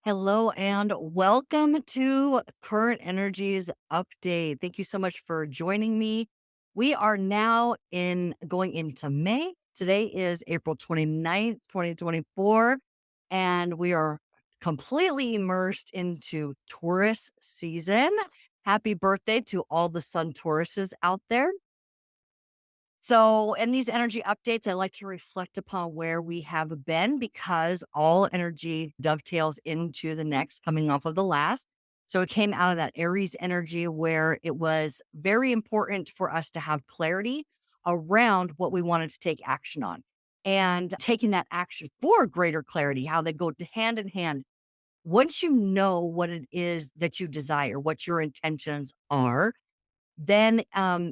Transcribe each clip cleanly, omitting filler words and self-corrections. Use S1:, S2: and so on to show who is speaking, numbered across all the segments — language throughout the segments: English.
S1: Hello and welcome to Current Energies Update. Thank you so much for joining me. We are now in going into May. Today is April 29th, 2024, and we are completely immersed into Taurus season. Happy birthday to all the Sun Tauruses out there. So, in these energy updates, I like to reflect upon where we have been because all energy dovetails into the next coming off of the last. So, it came out of that Aries energy where it was very important for us to have clarity around what we wanted to take action on and taking that action for greater clarity, how they go hand in hand. Once you know what it is that you desire, what your intentions are, then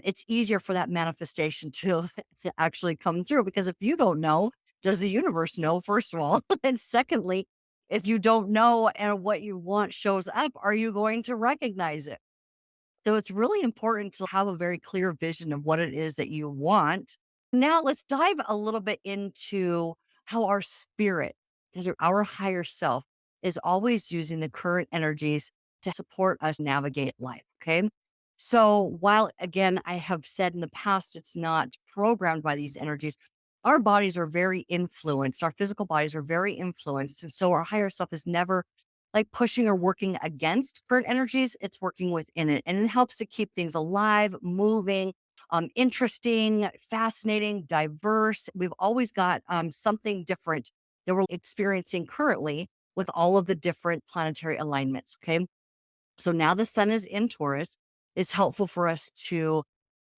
S1: it's easier for that manifestation to, to actually come through. Because if you don't know, does the universe know, first of all? And secondly, if you don't know and what you want shows up, are you going to recognize it? So it's really important to have a very clear vision of what it is that you want. Now, let's dive a little bit into how our spirit, our higher self, is always using the current energies to support us navigate life. Okay. So, while again, I have said in the past, it's not programmed by these energies, our bodies are very influenced. Our physical bodies are very influenced. And so, our higher self is never like pushing or working against current energies, it's working within it. And it helps to keep things alive, moving, interesting, fascinating, diverse. We've always got something different that we're experiencing currently with all of the different planetary alignments. Okay. So now the sun is in Taurus. It's helpful for us to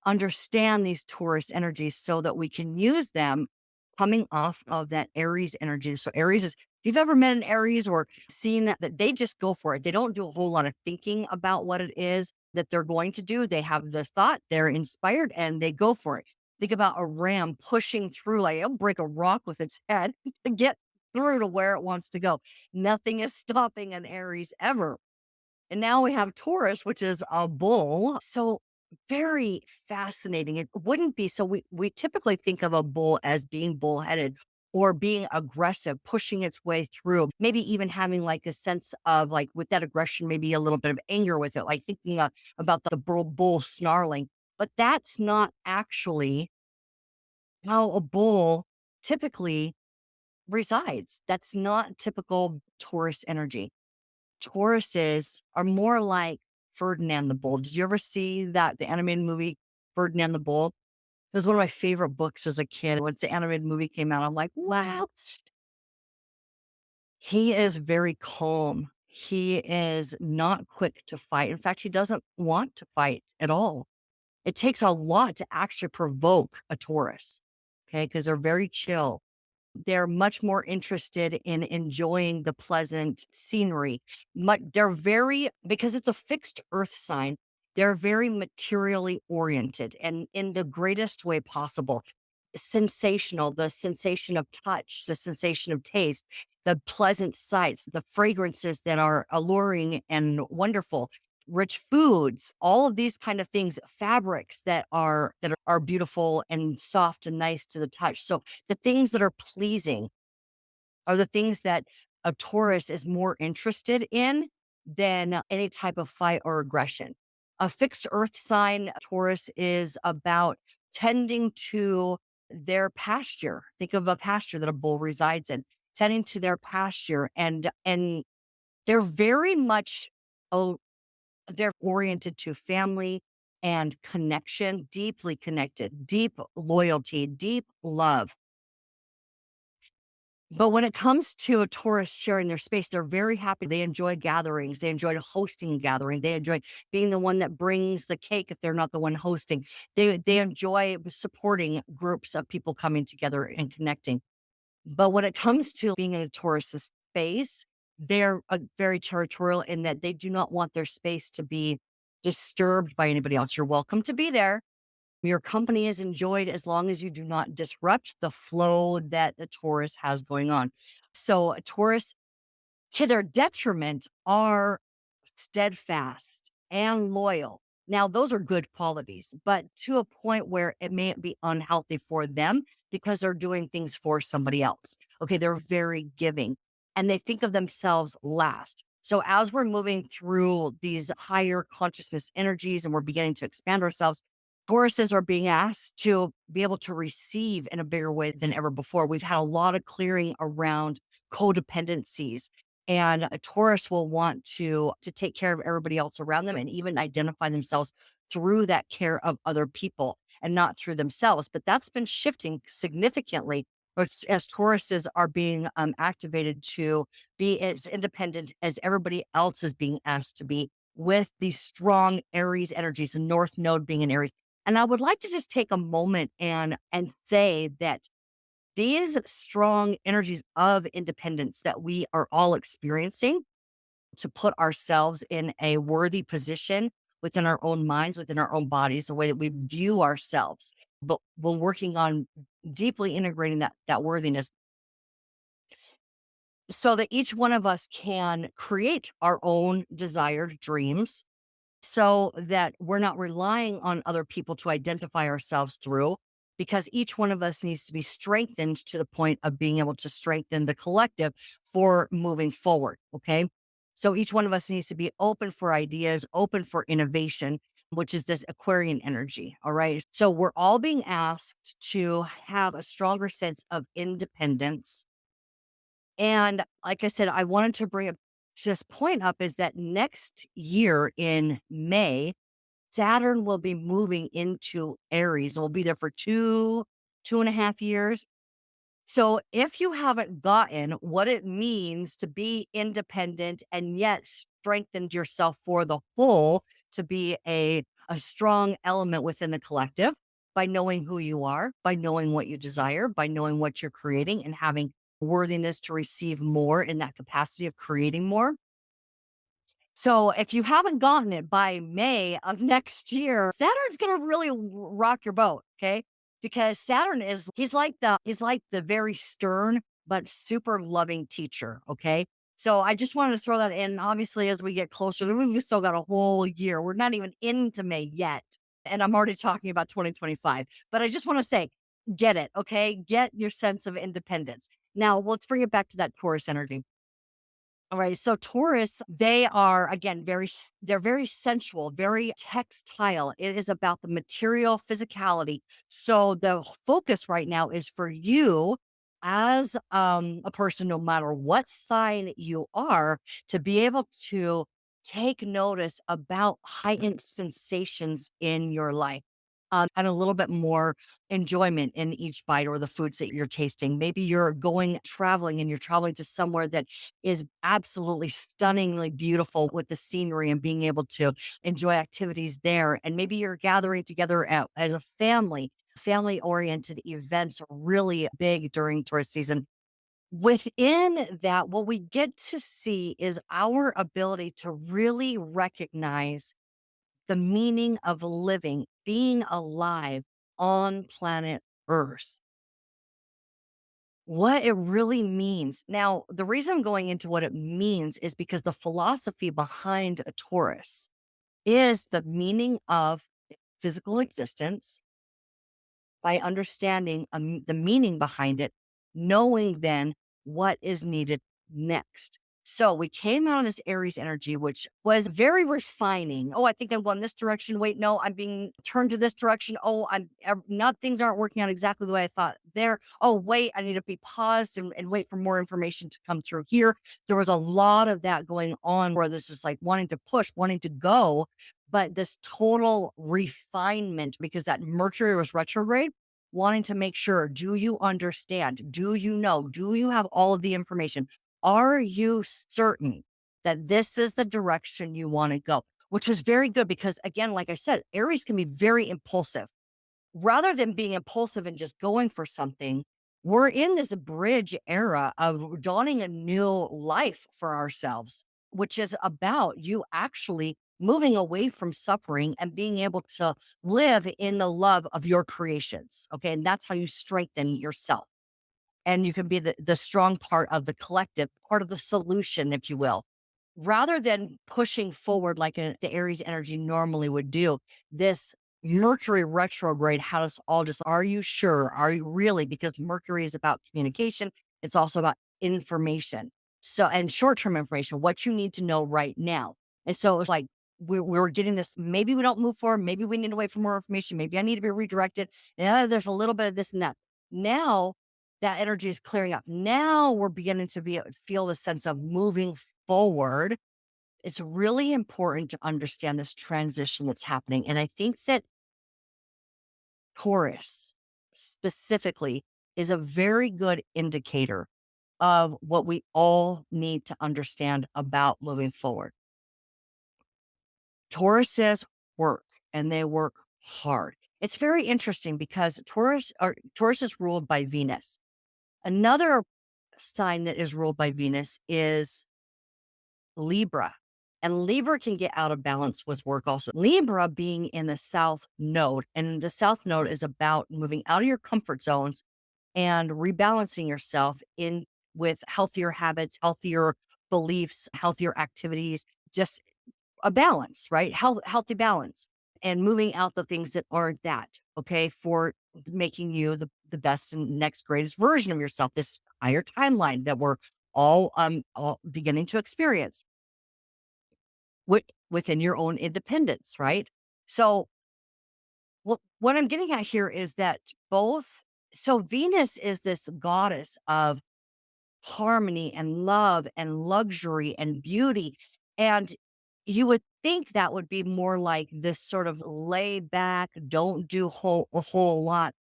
S1: understand these Taurus energies so that we can use them coming off of that Aries energy. So Aries is, if you've ever met an Aries or seen that they just go for it. They don't do a whole lot of thinking about what it is that they're going to do. They have the thought, they're inspired and they go for it. Think about a ram pushing through, like it'll break a rock with its head to get through to where it wants to go. Nothing is stopping an Aries ever. And now we have Taurus, which is a bull. So very fascinating. It wouldn't be so we typically think of a bull as being bullheaded or being aggressive, pushing its way through, maybe even having like a sense of like with that aggression, maybe a little bit of anger with it, like thinking about the bull snarling. But that's not actually how a bull typically resides. That's not typical Taurus energy. Tauruses are more like Ferdinand the Bull. Did you ever see that the animated movie Ferdinand the Bull? It was one of my favorite books as a kid. Once the animated movie came out, I'm like, wow. He is very calm. He is not quick to fight. In fact, he doesn't want to fight at all. It takes a lot to actually provoke a Taurus. Okay, because they're very chill. They're much more interested in enjoying the pleasant scenery. They're very, because it's a fixed earth sign, they're very materially oriented and in the greatest way possible. Sensational, the sensation of touch, the sensation of taste, the pleasant sights, the fragrances that are alluring and wonderful, rich foods, all of these kind of things, fabrics that are beautiful and soft and nice to the touch. So the things that are pleasing are the things that a Taurus is more interested in than any type of fight or aggression. A fixed earth sign, Taurus, is about tending to their pasture. Think of a pasture that a bull resides in, tending to their pasture, and they're very much oh, they're oriented to family and connection, deeply connected, deep loyalty, deep love. But when it comes to a Taurus sharing their space, they're very happy. They enjoy gatherings. They enjoy hosting a gathering. They enjoy being the one that brings the cake if they're not the one hosting. They enjoy supporting groups of people coming together and connecting. But when it comes to being in a Taurus space, they're very territorial in that they do not want their space to be disturbed by anybody else. You're welcome to be there. Your company is enjoyed as long as you do not disrupt the flow that the Taurus has going on. So, a Taurus, to their detriment, are steadfast and loyal. Now, those are good qualities, but to a point where it may be unhealthy for them because they're doing things for somebody else. Okay, they're very giving. and they think of themselves last. So as we're moving through these higher consciousness energies and we're beginning to expand ourselves, Tauruses are being asked to be able to receive in a bigger way than ever before. We've had a lot of clearing around codependencies, and a Taurus will want to take care of everybody else around them and even identify themselves through that care of other people and not through themselves. But that's been shifting significantly as Tauruses are being activated to be as independent as everybody else is being asked to be, with these strong Aries energies, the North Node being in Aries. And I would like to just take a moment and say that these strong energies of independence that we are all experiencing, to put ourselves in a worthy position within our own minds, within our own bodies, the way that we view ourselves. But when working on deeply integrating that worthiness so that each one of us can create our own desired dreams, so that we're not relying on other people to identify ourselves through, because each one of us needs to be strengthened to the point of being able to strengthen the collective for moving forward. Okay. So each one of us needs to be open for ideas, open for innovation, which is this Aquarian energy. All right. So we're all being asked to have a stronger sense of independence. And like I said, I wanted to bring up this point up is that next year in May, Saturn will be moving into Aries. We'll be there for 2.5 years. So if you haven't gotten what it means to be independent and yet strengthened yourself for the whole, to be a strong element within the collective by knowing who you are, by knowing what you desire, by knowing what you're creating and having worthiness to receive more in that capacity of creating more. So if you haven't gotten it by May of next year, Saturn's going to really rock your boat, okay? Because Saturn is he's like the very stern but super loving teacher, okay? So I just wanted to throw that in. Obviously, as we get closer, we've still got a whole year. We're not even into May yet, and I'm already talking about 2025. But I just want to say, get it, okay? Get your sense of independence. Now, let's bring it back to that Taurus energy. All right. So Taurus, they are again they're very sensual, very textile. It is about the material physicality. So the focus right now is for you as a person, no matter what sign you are, to be able to take notice about heightened sensations in your life. And a little bit more enjoyment in each bite or the foods that you're tasting. Maybe you're going traveling and you're traveling to somewhere that is absolutely stunningly beautiful with the scenery and being able to enjoy activities there. And maybe you're gathering together as a family. Family oriented events are really big during tourist season. Within that, what we get to see is our ability to really recognize the meaning of living, being alive on planet Earth, what it really means. Now, the reason I'm going into what it means is because the philosophy behind a Taurus is the meaning of physical existence by understanding the meaning behind it, knowing then what is needed next. So we came out on this Aries energy, which was very refining. Oh, I think I'm going this direction. Wait, no, I'm being turned to this direction. Oh, not things aren't working out exactly the way I thought there. Oh, wait, I need to be paused and wait for more information to come through here. There was a lot of that going on where this is like wanting to push, wanting to go, but this total refinement because that Mercury was retrograde, wanting to make sure, do you understand? Do you know? Do you have all of the information? Are you certain that this is the direction you want to go? Which was very good because, again, like I said, Aries can be very impulsive. Rather than being impulsive and just going for something, we're in this bridge era of dawning a new life for ourselves, which is about you actually moving away from suffering and being able to live in the love of your creations. Okay. And that's how you strengthen yourself. And you can be the strong part of the collective, part of the solution, if you will. Rather than pushing forward like the Aries energy normally would do, this Mercury retrograde had us all just, are you sure? Are you really? Because Mercury is about communication. It's also about information. So, and short-term information, what you need to know right now. And so it's like we're getting this. Maybe we don't move forward. Maybe we need to wait for more information. Maybe I need to be redirected. Yeah, there's a little bit of this and that. Now that energy is clearing up. Now we're beginning to feel the sense of moving forward. It's really important to understand this transition that's happening. And I think that Taurus specifically is a very good indicator of what we all need to understand about moving forward. Tauruses work and they work hard. It's very interesting because Taurus is ruled by Venus. Another sign that is ruled by Venus is Libra. And Libra can get out of balance with work also. Libra being in the South Node, and the South Node is about moving out of your comfort zones and rebalancing yourself in with healthier habits, healthier beliefs, healthier activities, just a balance, right? Healthy balance and moving out the things that aren't that, okay, for making you the best and next greatest version of yourself, this higher timeline that we're all beginning to experience within your own independence, right? So what I'm getting at here is that both so Venus is this goddess of harmony and love and luxury and beauty. And you would think that would be more like this sort of lay back, don't do a whole lot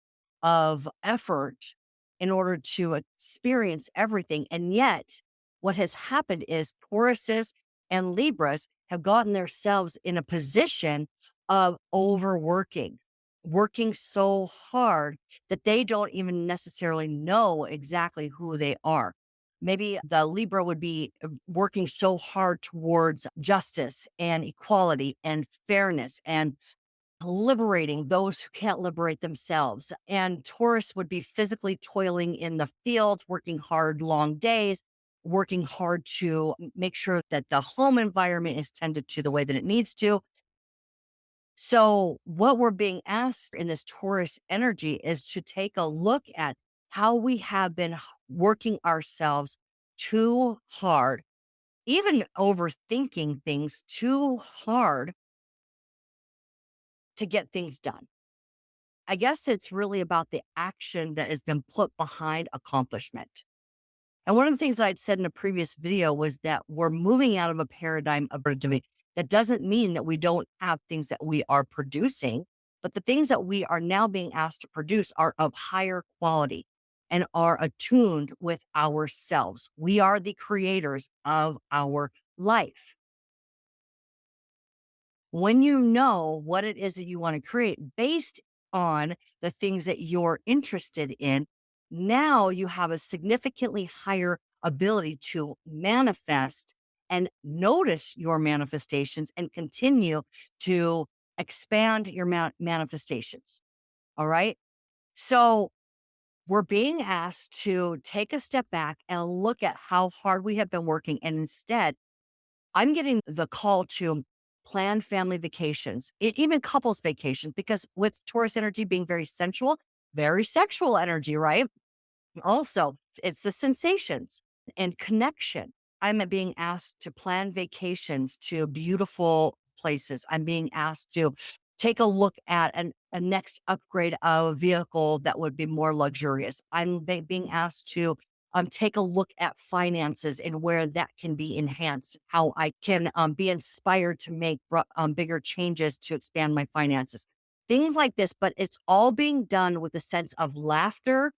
S1: of effort in order to experience everything. And yet, what has happened is Tauruses and Libras have gotten themselves in a position of overworking, working so hard that they don't even necessarily know exactly who they are. Maybe the Libra would be working so hard towards justice and equality and fairness and liberating those who can't liberate themselves. And Taurus would be physically toiling in the fields, working hard long days, working hard to make sure that the home environment is tended to the way that it needs to. So, what we're being asked in this Taurus energy is to take a look at how we have been working ourselves too hard, even overthinking things too hard to get things done. I guess it's really about the action that has been put behind accomplishment. And one of the things that I'd said in a previous video was that we're moving out of a paradigm of productivity. That doesn't mean that we don't have things that we are producing, but the things that we are now being asked to produce are of higher quality and are attuned with ourselves. We are the creators of our life. When you know what it is that you want to create based on the things that you're interested in, now you have a significantly higher ability to manifest and notice your manifestations and continue to expand your manifestations. All right. So we're being asked to take a step back and look at how hard we have been working. And instead, I'm getting the call to plan family vacations, even couples vacations, because with Taurus energy being very sexual energy, right? Also, it's the sensations and connection. I'm being asked to plan vacations to beautiful places. I'm being asked to take a look at a next upgrade of a vehicle that would be more luxurious. Being asked to take a look at finances and where that can be enhanced, how I can be inspired to make bigger changes to expand my finances. Things like this, but it's all being done with a sense of laughter,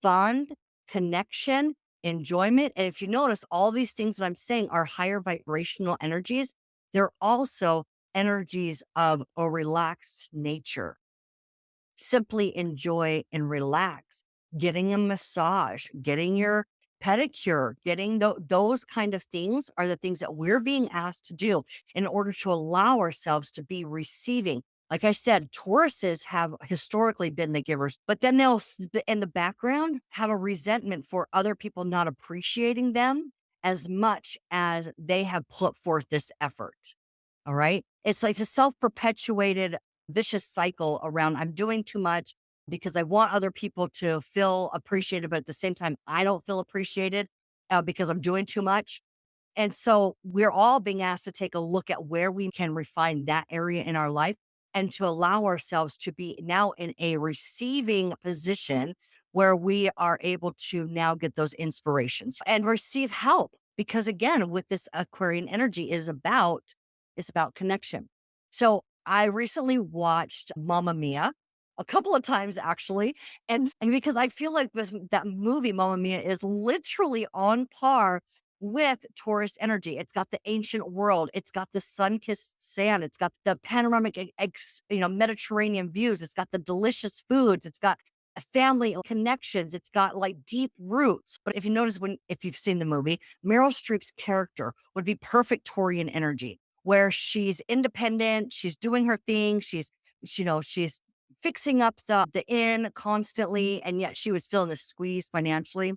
S1: fun, connection, enjoyment. And if you notice, all these things that I'm saying are higher vibrational energies. They're also energies of a relaxed nature. Simply enjoy and relax, getting a massage, getting your pedicure, getting those kind of things are the things that we're being asked to do in order to allow ourselves to be receiving. Like I said, Tauruses have historically been the givers, but then in the background, have a resentment for other people not appreciating them as much as they have put forth this effort. All right. It's like a self perpetuated vicious cycle around I'm doing too much because I want other people to feel appreciated, but at the same time, I don't feel appreciated. because I'm doing too much. And so we're all being asked to take a look at where we can refine that area in our life and to allow ourselves to be now in a receiving position where we are able to now get those inspirations and receive help. Because again, with this Aquarian energy is about connection. So I recently watched Mamma Mia a couple of times actually. And because I feel like that movie, Mamma Mia, is literally on par with Taurus energy. It's got the ancient world. It's got the sun-kissed sand. It's got the panoramic, Mediterranean views. It's got the delicious foods. It's got a family connections. It's got like deep roots. But if you notice if you've seen the movie, Meryl Streep's character would be perfect Taurian energy, where she's independent. She's doing her thing. She's fixing up the inn constantly. And yet she was feeling the squeeze financially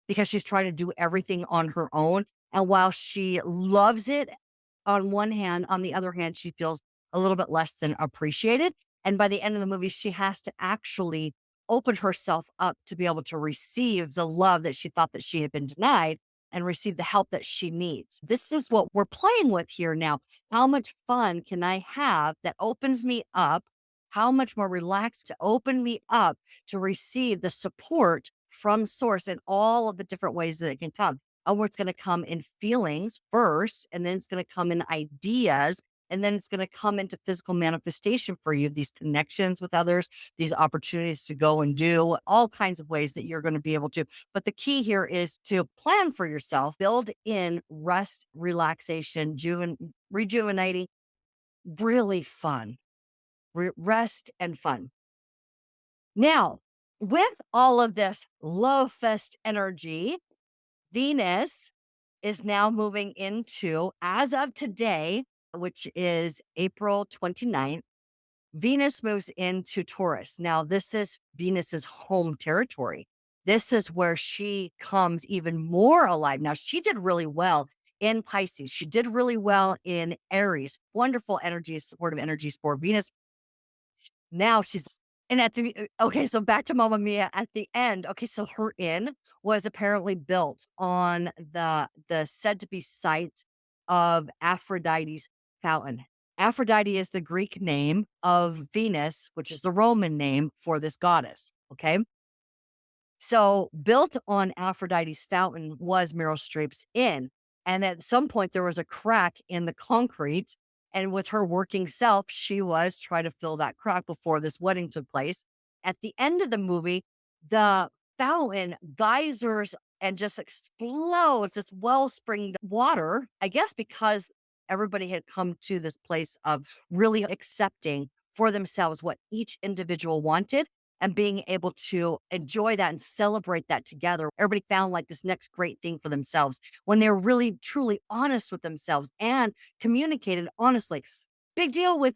S1: because she's trying to do everything on her own. And while she loves it on one hand, on the other hand, she feels a little bit less than appreciated. And by the end of the movie, she has to actually open herself up to be able to receive the love that she thought that she had been denied and receive the help that she needs. This is what we're playing with here now. How much fun can I have that opens me up? How much more relaxed to open me up to receive the support from source in all of the different ways that it can come. And where it's going to come in feelings first, and then it's going to come in ideas, and then it's going to come into physical manifestation for you, these connections with others, these opportunities to go and do all kinds of ways that you're going to be able to. But the key here is to plan for yourself, build in rest, relaxation, rejuvenating, really fun, rest and fun. Now, with all of this love fest energy, Venus is now moving into, as of today, which is April 29th, Venus moves into Taurus. Now, this is Venus's home territory. This is where she comes even more alive. Now, she did really well in Pisces. She did really well in Aries. Wonderful energies, supportive energies for Venus. Now she's and at the okay, so back to Mamma Mia at the end. Okay, so her inn was apparently built on the said to be site of Aphrodite's fountain. Aphrodite is the Greek name of Venus, which is the Roman name for this goddess. Okay. So built on Aphrodite's fountain was Meryl Streep's inn. And at some point there was a crack in the concrete. And with her working self, she was trying to fill that crack before this wedding took place. At the end of the movie, the fountain geysers and just explodes this wellspring water, I guess because everybody had come to this place of really accepting for themselves what each individual wanted and being able to enjoy that and celebrate that together. Everybody found like this next great thing for themselves when they're really truly honest with themselves and communicated honestly. Big deal with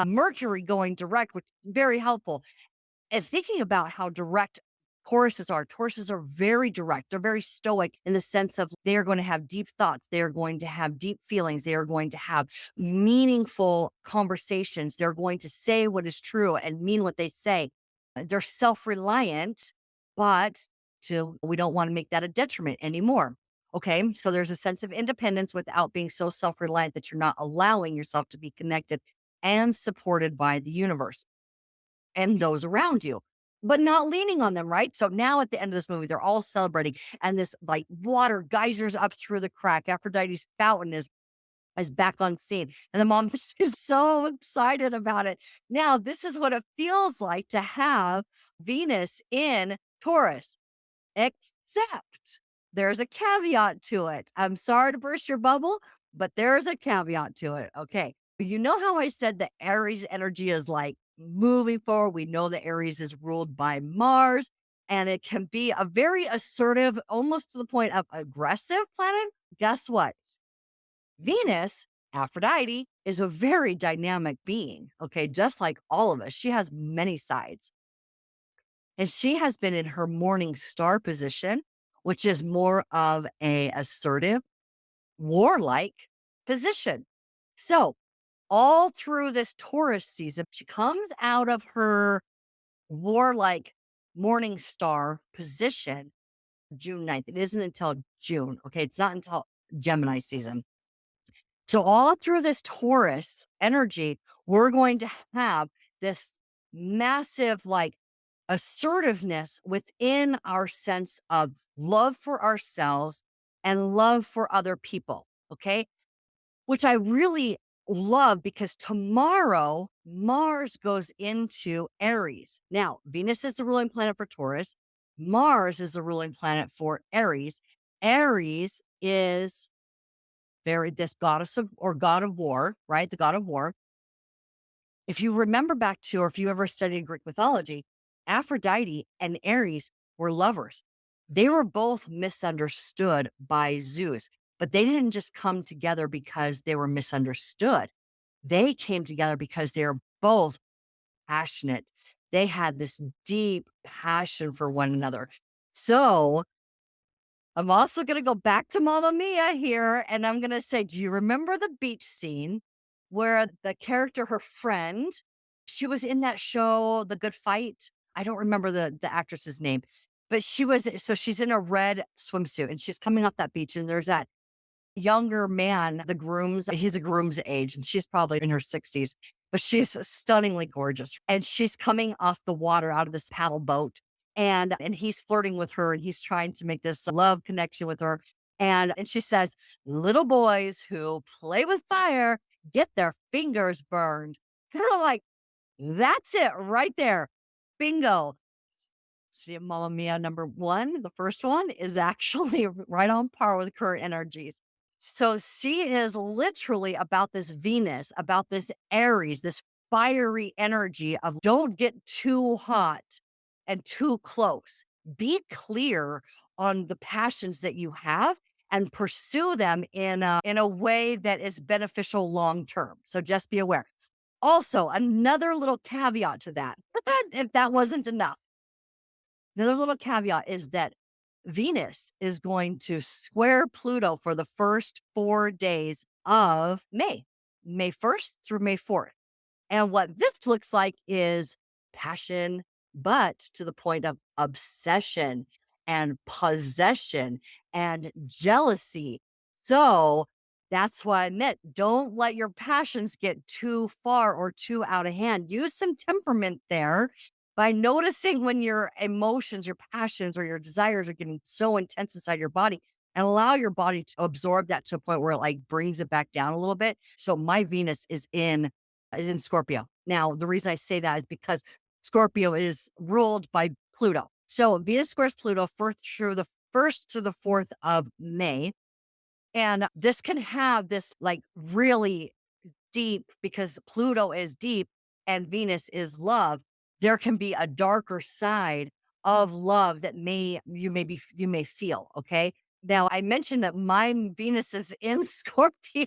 S1: Mercury going direct, which is very helpful. And thinking about how direct Tauruses are very direct. They're very stoic in the sense of they are going to have deep thoughts. They are going to have deep feelings. They are going to have meaningful conversations. They're going to say what is true and mean what they say. They're self-reliant, but we don't want to make that a detriment anymore. Okay. So there's a sense of independence without being so self-reliant that you're not allowing yourself to be connected and supported by the universe and those around you, but not leaning on them, right? So now at the end of this movie, they're all celebrating, and this like water geysers up through the crack. Aphrodite's fountain is back on scene. And the mom is so excited about it. Now, this is what it feels like to have Venus in Taurus, except there's a caveat to it. I'm sorry to burst your bubble, but there's a caveat to it. Okay. You know how I said the Aries energy is like moving forward? We know the Aries is ruled by Mars, and it can be a very assertive, almost to the point of aggressive planet. Guess what? Venus, Aphrodite, is a very dynamic being. Okay. Just like all of us, she has many sides. And she has been in her morning star position, which is more of a assertive, warlike position. So all through this Taurus season, she comes out of her warlike morning star position June 9th. It isn't until June. Okay. It's not until Gemini season. So all through this Taurus energy, we're going to have this massive like assertiveness within our sense of love for ourselves and love for other people. Okay. Which I really love because tomorrow Mars goes into Aries. Now, Venus is the ruling planet for Taurus. Mars is the ruling planet for Aries. Aries is very this goddess of or god of war, right? The god of war. If you remember back to, or if you ever studied Greek mythology, Aphrodite and Aries were lovers. They were both misunderstood by Zeus, but they didn't just come together because they were misunderstood. They came together because they're both passionate. They had this deep passion for one another. So I'm also going to go back to Mamma Mia here. And I'm going to say, do you remember the beach scene where the character, her friend, she was in that show, The Good Fight? I don't remember the actress's name, but so she's in a red swimsuit and she's coming off that beach. And there's that younger man, he's the groom's age, and she's probably in her 60s, but she's stunningly gorgeous. And she's coming off the water out of this paddle boat. And he's flirting with her and he's trying to make this love connection with her. And she says, little boys who play with fire get their fingers burned. And I'm like, that's it right there. Bingo. See, Mamma Mia number one, the first one is actually right on par with current energies. So she is literally about this Venus, about this Aries, this fiery energy of don't get too hot and too close. Be clear on the passions that you have and pursue them in a way that is beneficial long term. So just be aware. Also, another little caveat to that, if that wasn't enough, another little caveat is that Venus is going to square Pluto for the first 4 days of May, May 1st through May 4th. And what this looks like is passion, but to the point of obsession and possession and jealousy. So that's why I meant don't let your passions get too far or too out of hand. Use some temperament there by noticing when your emotions, your passions, or your desires are getting so intense inside your body and allow your body to absorb that to a point where it like brings it back down a little bit. So my Venus is in Scorpio. Now, the reason I say that is because Scorpio is ruled by Pluto. So Venus squares Pluto first through the 4th of May. And this can have this like really deep because Pluto is deep and Venus is love. There can be a darker side of love that you may feel. Okay. Now I mentioned that my Venus is in Scorpio.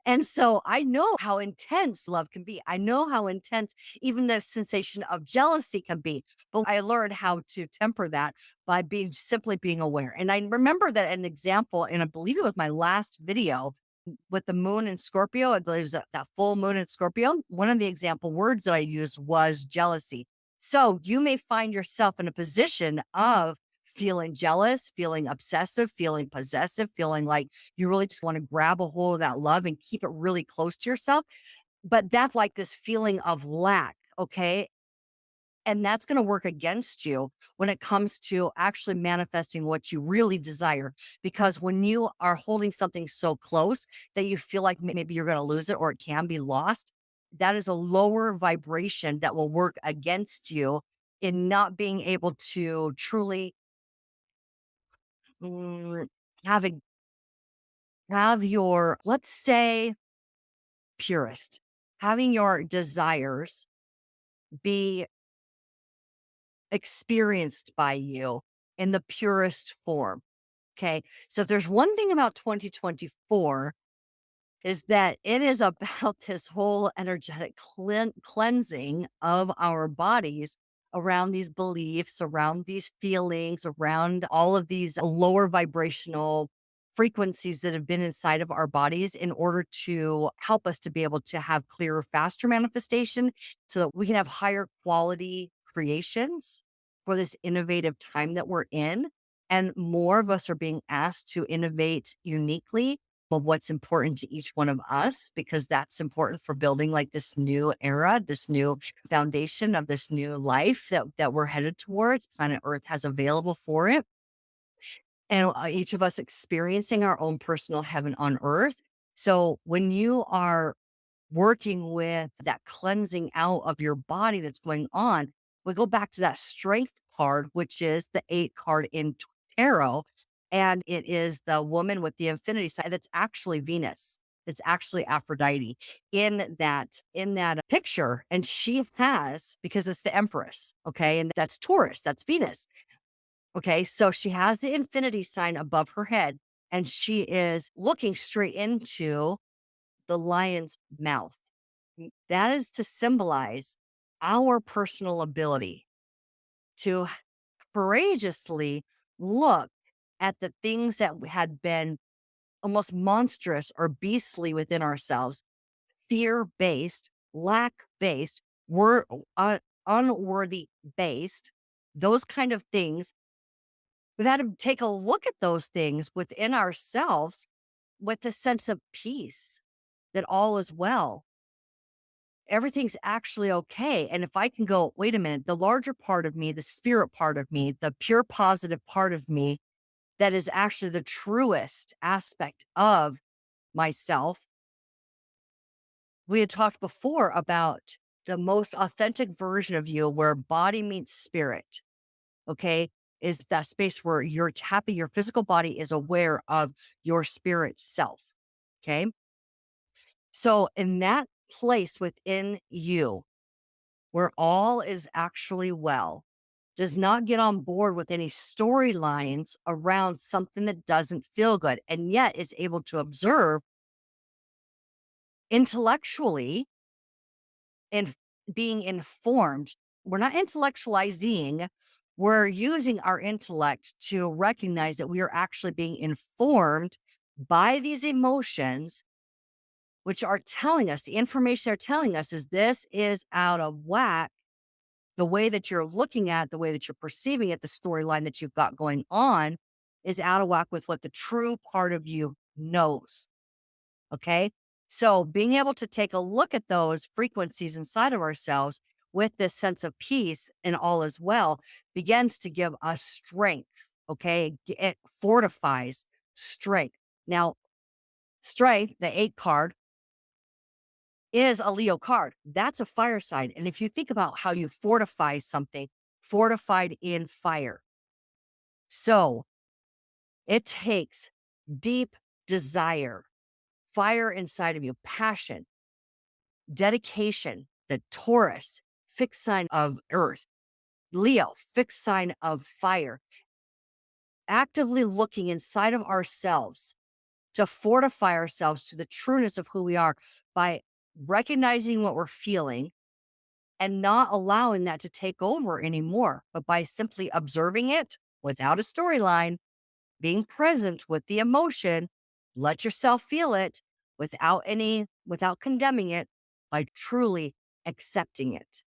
S1: And so I know how intense love can be. I know how intense even the sensation of jealousy can be. But I learned how to temper that by simply being aware. And I remember that an example, and I believe it was my last video with the moon in Scorpio. I believe it was that full moon in Scorpio. One of the example words that I used was jealousy. So you may find yourself in a position of feeling jealous, feeling obsessive, feeling possessive, feeling like you really just want to grab a hold of that love and keep it really close to yourself. But that's like this feeling of lack. Okay. And that's going to work against you when it comes to actually manifesting what you really desire. Because when you are holding something so close that you feel like maybe you're going to lose it or it can be lost, that is a lower vibration that will work against you in not being able to truly mm, have a have your, let's say, purest, having your desires be experienced by you in the purest form. Okay. So if there's one thing about 2024 is that it is about this whole energetic cleansing of our bodies around these beliefs, around these feelings, around all of these lower vibrational frequencies that have been inside of our bodies in order to help us to be able to have clearer, faster manifestation so that we can have higher quality creations for this innovative time that we're in. And more of us are being asked to innovate uniquely of what's important to each one of us, because that's important for building like this new era, this new foundation of this new life that we're headed towards. Planet Earth has available for it. And each of us experiencing our own personal heaven on earth. So when you are working with that cleansing out of your body that's going on, we go back to that strength card, which is the 8 card in tarot. And it is the woman with the infinity sign. It's actually Venus. It's actually Aphrodite in that picture. And she has, because it's the Empress, okay, and that's Taurus, that's Venus. Okay, so she has the infinity sign above her head, and she is looking straight into the lion's mouth. That is to symbolize our personal ability to courageously look at the things that had been almost monstrous or beastly within ourselves, fear based, lack based, were unworthy based, those kind of things. We've had to take a look at those things within ourselves with a sense of peace that all is well. Everything's actually okay. And if I can go, wait a minute, the larger part of me, the spirit part of me, the pure positive part of me, that is actually the truest aspect of myself. We had talked before about the most authentic version of you where body meets spirit. Okay. Is that space where you're tapping your physical body is aware of your spirit self. Okay. So in that place within you, where all is actually well, does not get on board with any storylines around something that doesn't feel good, and yet is able to observe intellectually and being informed. We're not intellectualizing, we're using our intellect to recognize that we are actually being informed by these emotions, which are telling us the information they're telling us is this is out of whack. The way that you're looking at, the way that you're perceiving it, the storyline that you've got going on is out of whack with what the true part of you knows. Okay. So being able to take a look at those frequencies inside of ourselves with this sense of peace and all is well begins to give us strength. Okay. It fortifies strength. Now, strength, the 8 card, is a Leo card. That's a fire sign. And if you think about how you fortify something, fortified in fire. So it takes deep desire, fire inside of you, passion, dedication. The Taurus, fixed sign of earth, Leo, fixed sign of fire, actively looking inside of ourselves to fortify ourselves to the trueness of who we are by recognizing what we're feeling and not allowing that to take over anymore, but by simply observing it without a storyline, being present with the emotion, let yourself feel it without condemning it, by truly accepting it.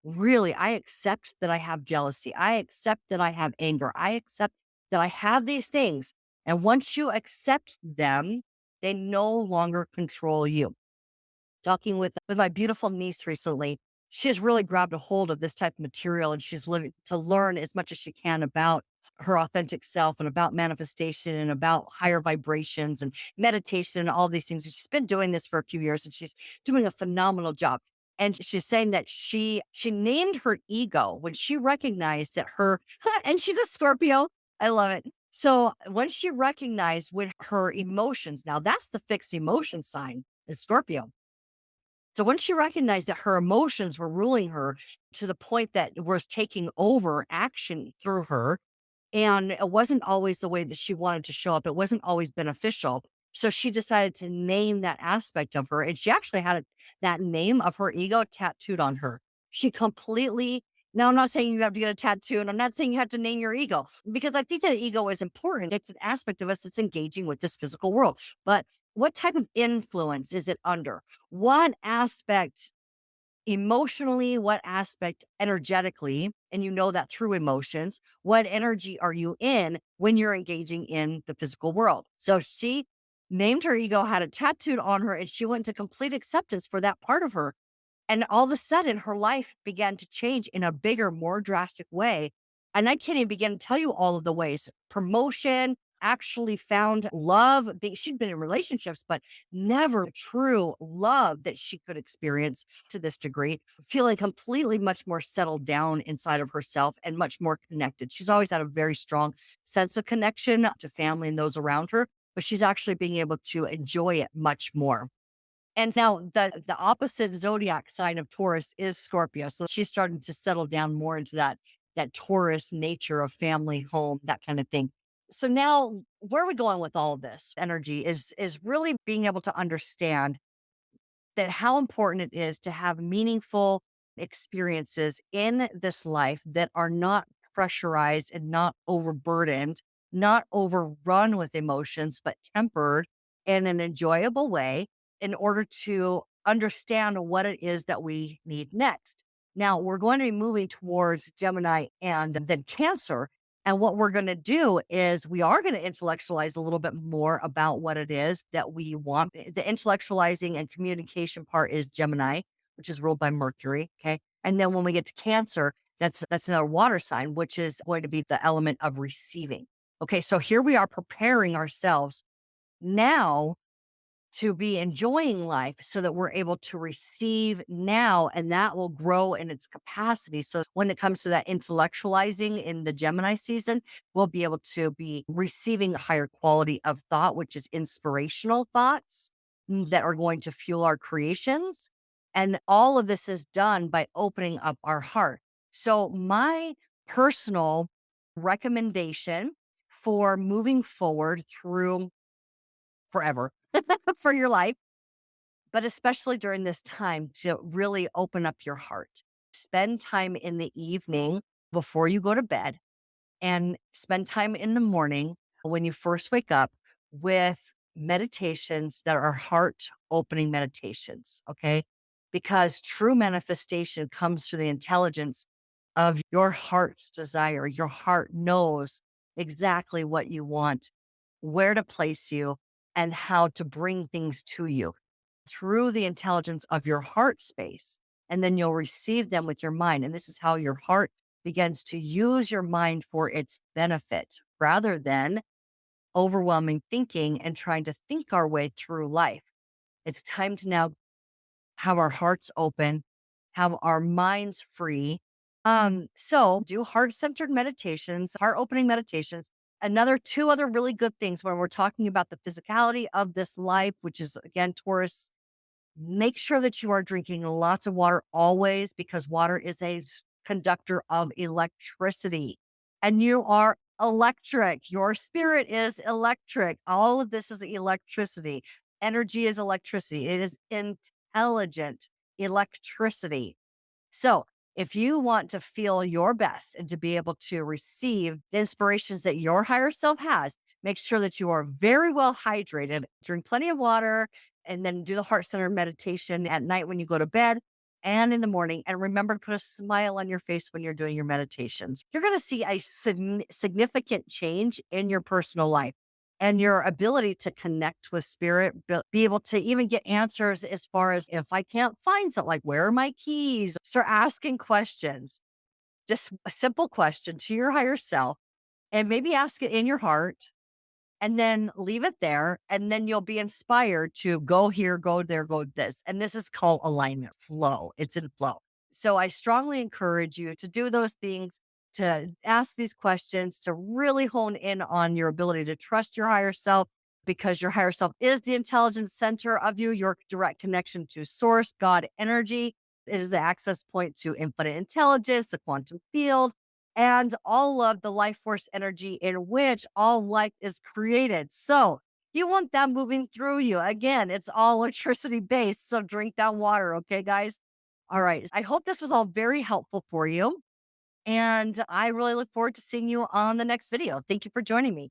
S1: Really, I accept that I have jealousy. I accept that I have anger. I accept that I have these things. And once you accept them, they no longer control you. Talking with my beautiful niece recently, she's really grabbed a hold of this type of material, and she's living to learn as much as she can about her authentic self and about manifestation and about higher vibrations and meditation and all these things. And she's been doing this for a few years, and she's doing a phenomenal job. And she's saying that she named her ego when she recognized that her and she's a Scorpio. I love it. So when she recognized with her emotions, now that's the fixed emotion sign is Scorpio. So once she recognized that her emotions were ruling her to the point that it was taking over action through her, and it wasn't always the way that she wanted to show up, it wasn't always beneficial. So she decided to name that aspect of her. And she actually had that name of her ego tattooed on her. She completely, now I'm not saying you have to get a tattoo, and I'm not saying you have to name your ego, because I think that ego is important. It's an aspect of us that's engaging with this physical world. But what type of influence is it under? What aspect emotionally, what aspect energetically, and you know that through emotions, what energy are you in when you're engaging in the physical world? So she named her ego, had it tattooed on her, and she went to complete acceptance for that part of her. And all of a sudden, her life began to change in a bigger, more drastic way. And I can't even begin to tell you all of the ways. Promotion, actually found love. She'd been in relationships, but never true love that she could experience to this degree, feeling completely much more settled down inside of herself and much more connected. She's always had a very strong sense of connection to family and those around her, but she's actually being able to enjoy it much more. And now the opposite zodiac sign of Taurus is Scorpio. So she's starting to settle down more into that Taurus nature of family, home, that kind of thing. So now where are we going with all of this energy is really being able to understand that how important it is to have meaningful experiences in this life that are not pressurized and not overburdened, not overrun with emotions, but tempered in an enjoyable way in order to understand what it is that we need next. Now, we're going to be moving towards Gemini and then Cancer. And what we're going to do is we are going to intellectualize a little bit more about what it is that we want. The intellectualizing and communication part is Gemini, which is ruled by Mercury. Okay. And then when we get to Cancer, that's another water sign, which is going to be the element of receiving. Okay. So here we are preparing ourselves now to be enjoying life so that we're able to receive now, and that will grow in its capacity. So when it comes to that intellectualizing in the Gemini season, we'll be able to be receiving a higher quality of thought, which is inspirational thoughts that are going to fuel our creations. And all of this is done by opening up our heart. So my personal recommendation for moving forward through forever for your life, but especially during this time to really open up your heart. Spend time in the evening before you go to bed and spend time in the morning when you first wake up with meditations that are heart opening meditations. Okay. Because true manifestation comes through the intelligence of your heart's desire. Your heart knows exactly what you want, where to place you, and how to bring things to you through the intelligence of your heart space. And then you'll receive them with your mind. And this is how your heart begins to use your mind for its benefit rather than overwhelming thinking and trying to think our way through life. It's time to now have our hearts open, have our minds free. So do heart-centered meditations, heart-opening meditations. Another two other really good things when we're talking about the physicality of this life, which is again Taurus. Make sure that you are drinking lots of water always because water is a conductor of electricity and you are electric. Your spirit is electric. All of this is electricity. Energy is electricity. It is intelligent electricity. So, if you want to feel your best and to be able to receive the inspirations that your higher self has, make sure that you are very well hydrated, drink plenty of water, and then do the heart center meditation at night when you go to bed and in the morning. And remember to put a smile on your face when you're doing your meditations. You're going to see a significant change in your personal life and your ability to connect with spirit, be able to even get answers as far as if I can't find something like, where are my keys? Start asking questions, just a simple question to your higher self, and maybe ask it in your heart and then leave it there. And then you'll be inspired to go here, go there, go this. And this is called alignment flow. It's in flow. So I strongly encourage you to do those things, to ask these questions, to really hone in on your ability to trust your higher self because your higher self is the intelligence center of you, your direct connection to source, God energy. It is the access point to infinite intelligence, the quantum field, and all of the life force energy in which all life is created. So you want that moving through you. Again, it's all electricity based. So drink that water. Okay, guys. All right. I hope this was all very helpful for you. And I really look forward to seeing you on the next video. Thank you for joining me.